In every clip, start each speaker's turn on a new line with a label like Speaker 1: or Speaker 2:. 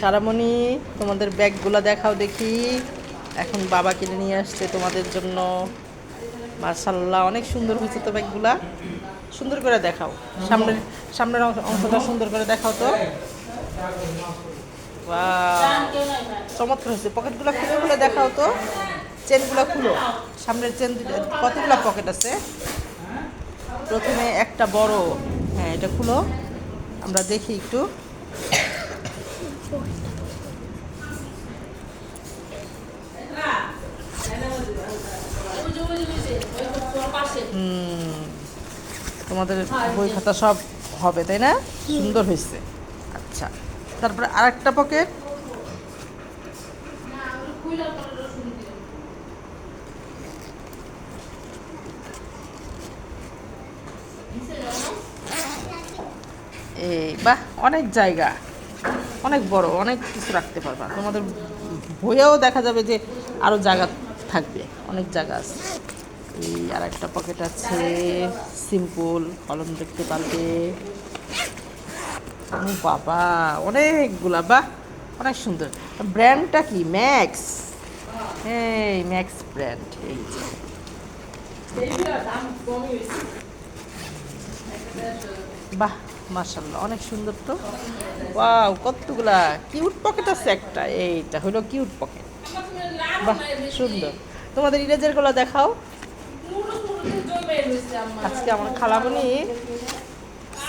Speaker 1: সারামণি, তোমাদের ব্যাগগুলো দেখাও দেখি। এখন বাবা কিনে নিয়ে আসছে তোমাদের জন্য। মাশাআল্লাহ, অনেক সুন্দর হয়েছে তো ব্যাগগুলা। সুন্দর করে দেখাও, সামনের সামনের অংশটা সুন্দর করে দেখাও তো। বাহ, চমৎকার হয়েছে। পকেটগুলো খুলে খুলে দেখাও তো, চেনগুলো খুলো। সামনের চেন কতগুলো পকেট আছে? প্রথমে একটা বড়, হ্যাঁ এটা খুলো, আমরা দেখি একটু। তোমাদের বই খাতা সব হবে তাই না? সুন্দর হয়েছে। আচ্ছা, তারপরে আরেকটা পকেট। এই বাহ, অনেক জায়গা, অনেক বড়, অনেক কিছু রাখতে পারবা। তোমাদের বইয়েও দেখা যাবে যে আরও জায়গা থাকবে, অনেক জায়গা আছে। এই আর একটা পকেট আছে, সিম্পল কলম দেখতে পারবে। ও বাবা, অনেকগুলা, বাহ অনেক সুন্দর। ব্র্যান্ডটা কি? ম্যাক্স। এই ম্যাক্স ব্র্যান্ড। এই যে বাহ, মাশাআল্লাহ অনেক সুন্দর তো। ওয়াও, কতগুলা কিউট পকেট আছে একটা। এইটা হলো কিউট পকেট। বাহ, সুন্দর। তোমাদের ইরেজারগুলো দেখাও। আজকে আমার খালামণি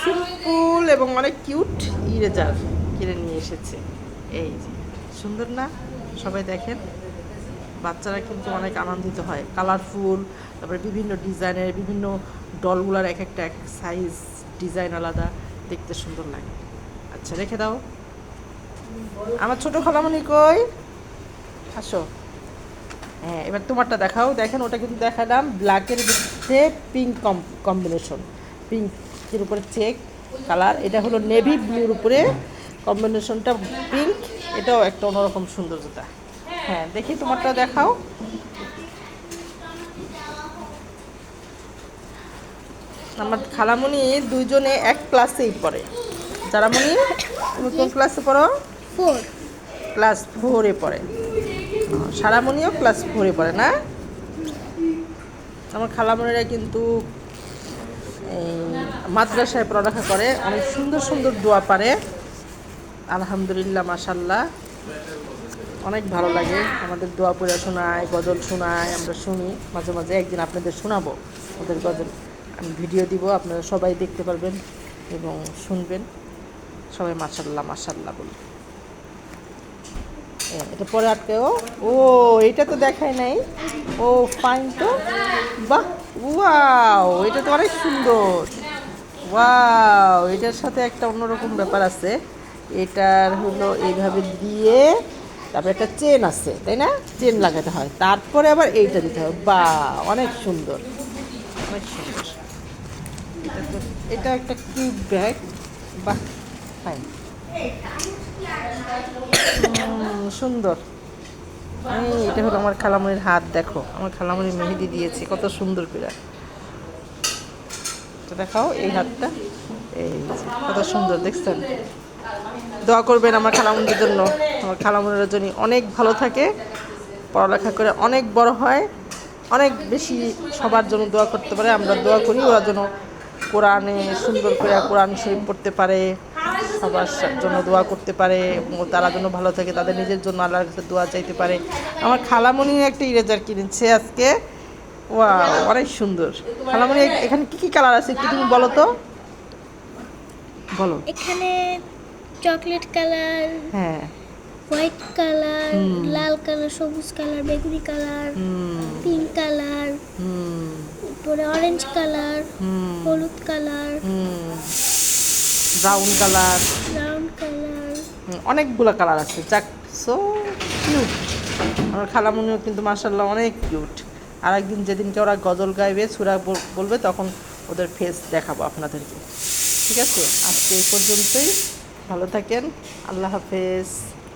Speaker 1: সিম্পল এবং অনেক কিউট ইরেজার কিনে নিয়ে এসেছে। এই যে সুন্দর না? সবাই দেখেন, বাচ্চারা কিন্তু অনেক আনন্দিত হয়। কালারফুল, তারপরে বিভিন্ন ডিজাইনের, বিভিন্ন ডলগুলার এক একটা এক সাইজ, ডিজাইন আলাদা, দেখতে সুন্দর লাগে। আচ্ছা, রেখে দাও। আমার ছোট খালামণি কই? আসো। হ্যাঁ, এবার তোমারটা দেখাও। দেখেন, ওটা কিন্তু দেখালাম ব্ল্যাকের মধ্যে পিঙ্ক কম্বিনেশন, পিঙ্কের উপরে চেক কালার। এটা হলো নেভি ব্লুর উপরে কম্বিনেশনটা পিঙ্ক। এটাও একটা অন্যরকম সৌন্দর্যতা। হ্যাঁ, দেখি তোমারটা দেখাও। আমার খালামণি দুইজনে এক ক্লাসেই পড়ে। যারামণি, তুমি কোন ক্লাসে পড়ো?
Speaker 2: 4।
Speaker 1: ক্লাস 4-এ পড়ে। সারামণিও ক্লাস 4-এ পড়ে না? আমার খালামণিরা কিন্তু এই মাদ্রাসায় পড়ালেখা করে, অনেক সুন্দর সুন্দর দোয়া পারে। আলহামদুলিল্লাহ, মাশাআল্লাহ, অনেক ভালো লাগে। আমাদের দোয়া পড়ে শোনায়, গজল শোনায়, আমরা শুনি মাঝে মাঝে। একদিন আপনাদের শোনাবো ওদের গজল, আমি ভিডিও দিব, আপনারা সবাই দেখতে পারবেন এবং শুনবেন। সবাই মাশাআল্লাহ মাশাআল্লাহ বলুন। এটা পরে আটকেও। ও, এটা তো দেখায় নাই। ও ফাইন তো, বাহ, ওয়াও, এটা তো অনেক সুন্দর। ওয়াও, এটার সাথে একটা অন্যরকম ব্যাপার আছে। এটার হলো এইভাবে দিয়ে, তারপরে একটা চেন আছে তাই না? চেন লাগাতে হয়, তারপরে আবার এইটা দিতে হবে। বাহ, অনেক সুন্দর, অনেক সুন্দর। এটা একটা কিউট ব্যাগ। বাহ, ফাইন, সুন্দর। এটা হলো আমার খালামণির হাত। দেখো, আমার খালামণি মেহেদি দিয়েছে কত সুন্দর করে। তো দেখাও এই হাতটা, এই যে কত সুন্দর, দেখছেন? দোয়া করবেন আমার খালামণির জন্য। আমার খালামণির জন্য অনেক ভালো থাকে, পড়ালেখা করে অনেক বড় হয়, অনেক বেশি সবার জন্য দোয়া করতে পারে। আমরা দোয়া করি ওরা যেন কোরআনে সুন্দর করে কোরআন শরীফ পড়তে পারে, সবার জন্য দোয়া করতে পারে, এবং তারা যেন ভালো থাকে, তাদের নিজের জন্য আল্লাহর কাছে দোয়া চাইতে পারে। আমার খালামণি একটা ইরেজার কিনেছে আজকে। ওয়াও, অনেক সুন্দর। খালামণি, এখানে কি কি কালার আছে একটু তুমি বলো তো, বলো।
Speaker 2: এখানে চকলেট কালার,
Speaker 1: হ্যাঁ,
Speaker 2: হোয়াইট কালার, লাল কালার, সবুজ কালার, বেগুনি কালার, পিঙ্ক কালার, তারপরে অরেঞ্জ কালার, হলুদ colour,
Speaker 1: brown colour,
Speaker 2: brown colour.
Speaker 1: অনেকগুলো কালার আছে। যাক, সো কিউট। আমার খালামণিও কিন্তু মাশাআল্লাহ অনেক কিউট। আর একদিন যেদিনকে ওরা গজল গাইবে, সূরা বলবে, তখন ওদের ফেস দেখাবো আপনাদেরকে। ঠিক আছে, আজকে এই পর্যন্তই। ভালো থাকেন, আল্লাহ হাফেজ।